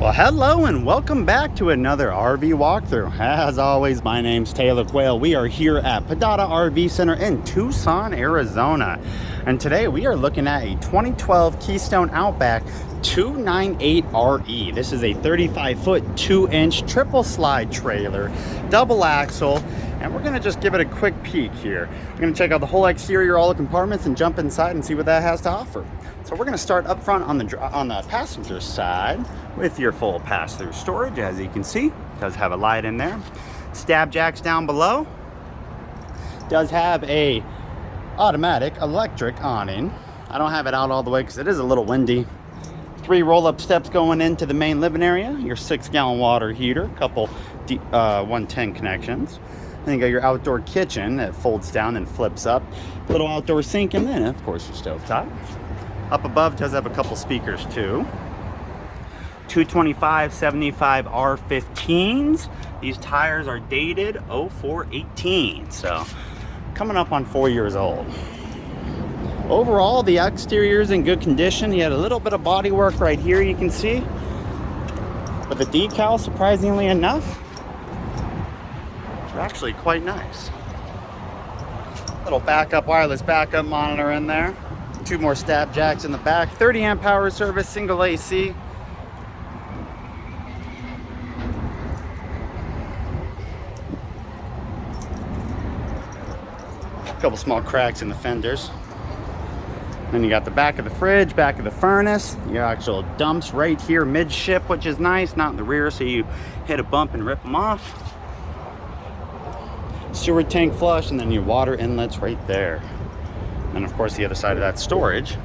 Well, hello and welcome back to another RV walkthrough. As always, my name's Taylor Quayle. We are here at Padada RV Center in Tucson, Arizona. And today we are looking at a 2012 Keystone Outback 298RE. This is a 35-foot, 2-inch triple slide trailer, double axle, and we're gonna just give it a quick peek here. We're gonna check out the whole exterior, all the compartments, and jump inside and see what that has to offer. So we're gonna start up front on the passenger side with your full pass-through storage. As you can see, it does have a light in there. Stab jacks down below. Does have a automatic electric awning. I don't have it out all the way because it is a little windy. 3 roll-up steps going into the main living area. Your 6-gallon water heater, couple 110 connections. Then you got your outdoor kitchen that folds down and flips up. Little outdoor sink, and then of course your stovetop. Up above does have a couple speakers too. 225/75 R15s. These tires are dated 0418, so coming up on 4 years old. Overall, the exterior is in good condition. He had a little bit of body work right here, you can see. But the decals, surprisingly enough, are actually quite nice. Little wireless backup monitor in there. 2 more stab jacks in the back. 30 amp power service, single AC. A couple small cracks in the fenders. Then you got the back of the fridge, back of the furnace. Your actual dumps right here midship, which is nice, not in the rear, so you hit a bump and rip them off. Sewer tank flush, and then your water inlets right there. And of course, the other side of that storage,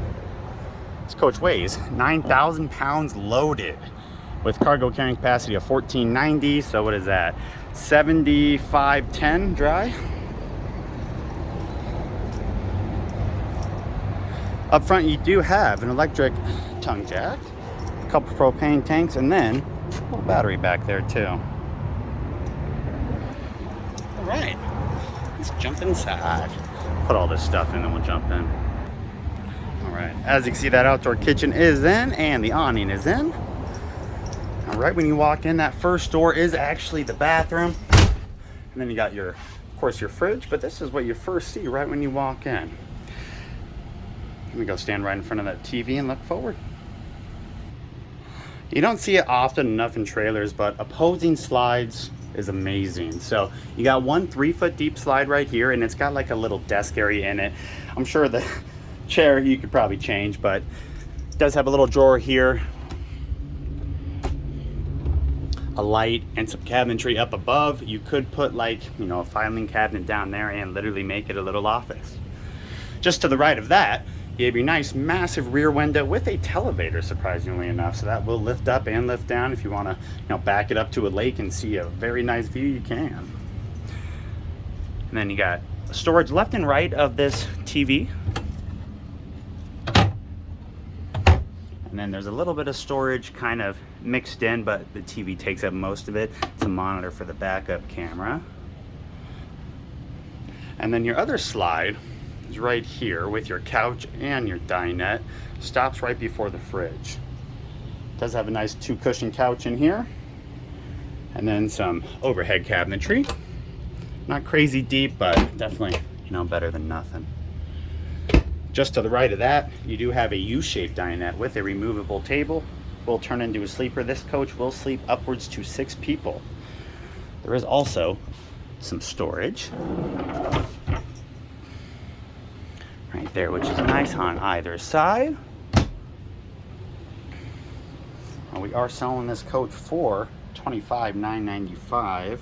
this coach weighs 9,000 pounds loaded with cargo carrying capacity of 1490. So what is that? 7510 dry. Up front, you do have an electric tongue jack, a couple propane tanks, and then a little battery back there too. All right, let's jump inside. Put all this stuff in and we'll jump in. All right, as you can see, that outdoor kitchen is in and the awning is in. All right, when you walk in, that first door is actually the bathroom. And then you got of course, your fridge, but this is what you first see right when you walk in. Let me go stand right in front of that TV and look forward. You don't see it often enough in trailers, but opposing slides is amazing. So you got one 3-foot deep slide right here, and it's got like a little desk area in it. I'm sure the chair you could probably change, but it does have a little drawer here, a light, and some cabinetry up above. You could put a filing cabinet down there and literally make it a little office. Just to the right of that, you have your nice massive rear window with a televator, surprisingly enough, so that will lift up and lift down. If you want to back it up to a lake and see a very nice view, you can. And then you got storage left and right of this TV, and then there's a little bit of storage kind of mixed in, but the TV takes up most of it. It's a monitor for the backup camera. And then your other slide right here with your couch and your dinette, stops right before the fridge. Does have a nice 2-cushion couch in here, and then some overhead cabinetry. Not crazy deep, but definitely better than nothing. Just to the right of that, you do have a U-shaped dinette with a removable table. Will turn into a sleeper. This coach will sleep upwards to 6 people. There is also some storage right there, which is nice on either side. We are selling this coach for $25,995.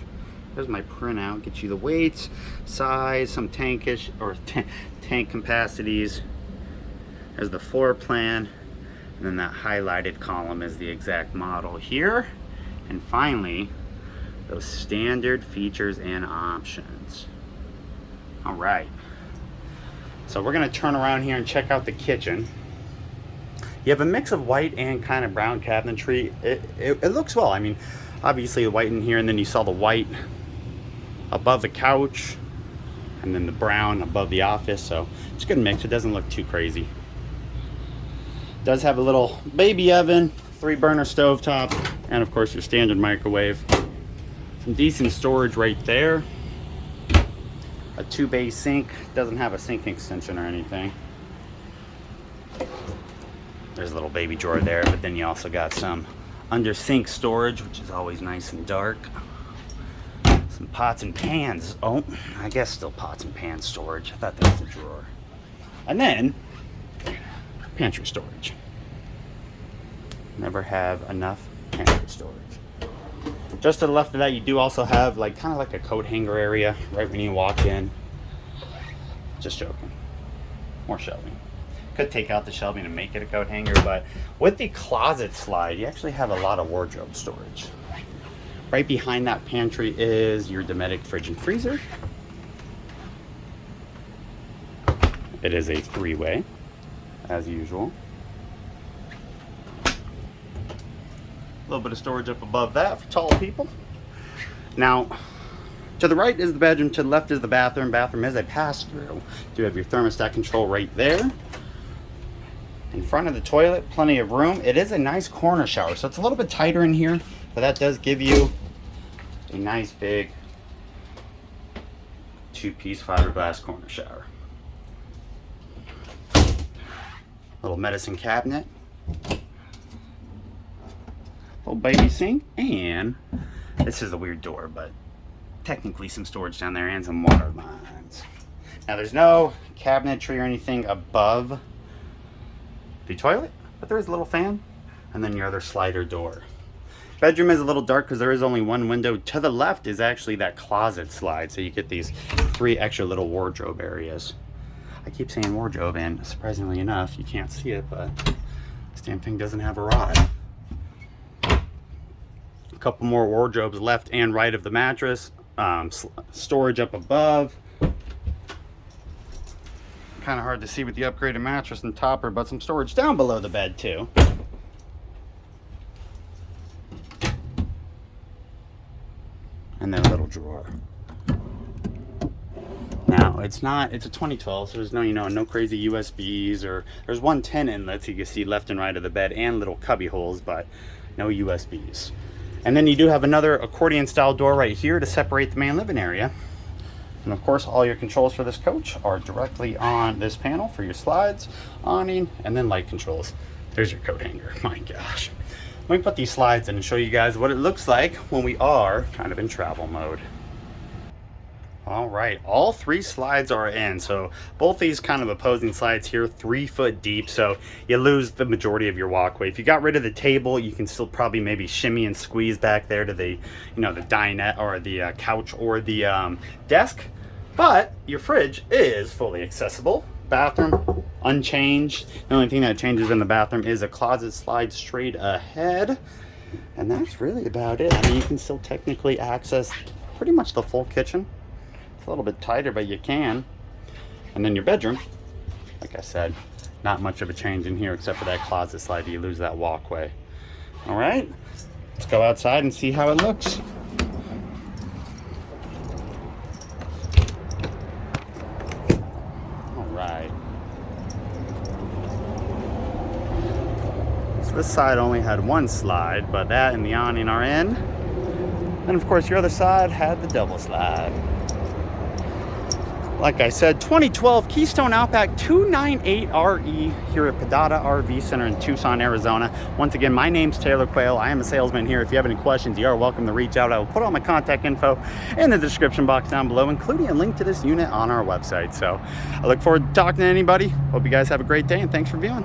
There's my printout. Get you the weights, size, some tank capacities. There's the floor plan, and then that highlighted column is the exact model here. And finally, those standard features and options. All right. So we're gonna turn around here and check out the kitchen. You have a mix of white and kind of brown cabinetry. It looks well. I mean, obviously the white in here, and then you saw the white above the couch, and then the brown above the office. So it's a good mix. It doesn't look too crazy. It does have a little baby oven, 3-burner stovetop, And of course your standard microwave. Some decent storage right there. A 2-bay sink. Doesn't have a sink extension or anything. There's a little baby drawer there, but then you also got some under sink storage, which is always nice and dark. Some pots and pans. Oh, I guess still pots and pan storage. I thought that was a drawer. And then pantry storage. Never have enough pantry storage. Just to the left of that, you do also have like kind of like a coat hanger area right when you walk in. Just joking. More shelving. Could take out the shelving and make it a coat hanger, but with the closet slide, you actually have a lot of wardrobe storage. Right behind that pantry is your Dometic fridge and freezer. It is a 3-way, as usual. A little bit of storage up above that for tall people. Now, to the right is the bedroom, to the left is the bathroom. Bathroom is a pass-through. You have your thermostat control right there. In front of the toilet, plenty of room. It is a nice corner shower, so it's a little bit tighter in here, but that does give you a nice big 2-piece fiberglass corner shower. Little medicine cabinet. Little baby sink, and this is a weird door, but technically some storage down there and some water lines. Now there's no cabinetry or anything above the toilet, but there is a little fan, and then your other slider door. Bedroom is a little dark because there is only one window. To the left is actually that closet slide, so you get these 3 extra little wardrobe areas. I keep saying wardrobe, and surprisingly enough, you can't see it, but this damn thing doesn't have a rod. A couple more wardrobes left and right of the mattress. Storage up above. Kind of hard to see with the upgraded mattress and topper, but some storage down below the bed too. And then a little drawer. Now it's a 2012, so there's no, no crazy USBs, or there's 110 inlets you can see left and right of the bed and little cubby holes, but no USBs. And then you do have another accordion style door right here to separate the main living area. And of course, all your controls for this coach are directly on this panel for your slides, awning, and then light controls. There's your coat hanger. My gosh. Let me put these slides in and show you guys what it looks like when we are kind of in travel mode. All right, all 3 slides are in. So both these kind of opposing slides here, 3 foot deep. So you lose the majority of your walkway. If you got rid of the table, you can still probably maybe shimmy and squeeze back there to the, the dinette or the couch or the desk. But your fridge is fully accessible. Bathroom, unchanged. The only thing that changes in the bathroom is a closet slide straight ahead. And that's really about it. I mean, you can still technically access pretty much the full kitchen. It's a little bit tighter, but you can. And then your bedroom, like I said, not much of a change in here except for that closet slide. You lose that walkway. All right, let's go outside and see how it looks. All right. So this side only had 1 slide, but that and the awning are in. And of course, your other side had the double slide. Like I said, 2012 Keystone Outback 298RE here at Pedada RV Center in Tucson, Arizona. Once again, my name's Taylor Quayle. I am a salesman here. If you have any questions, you are welcome to reach out. I will put all my contact info in the description box down below, including a link to this unit on our website. So I look forward to talking to anybody. Hope you guys have a great day, and thanks for viewing.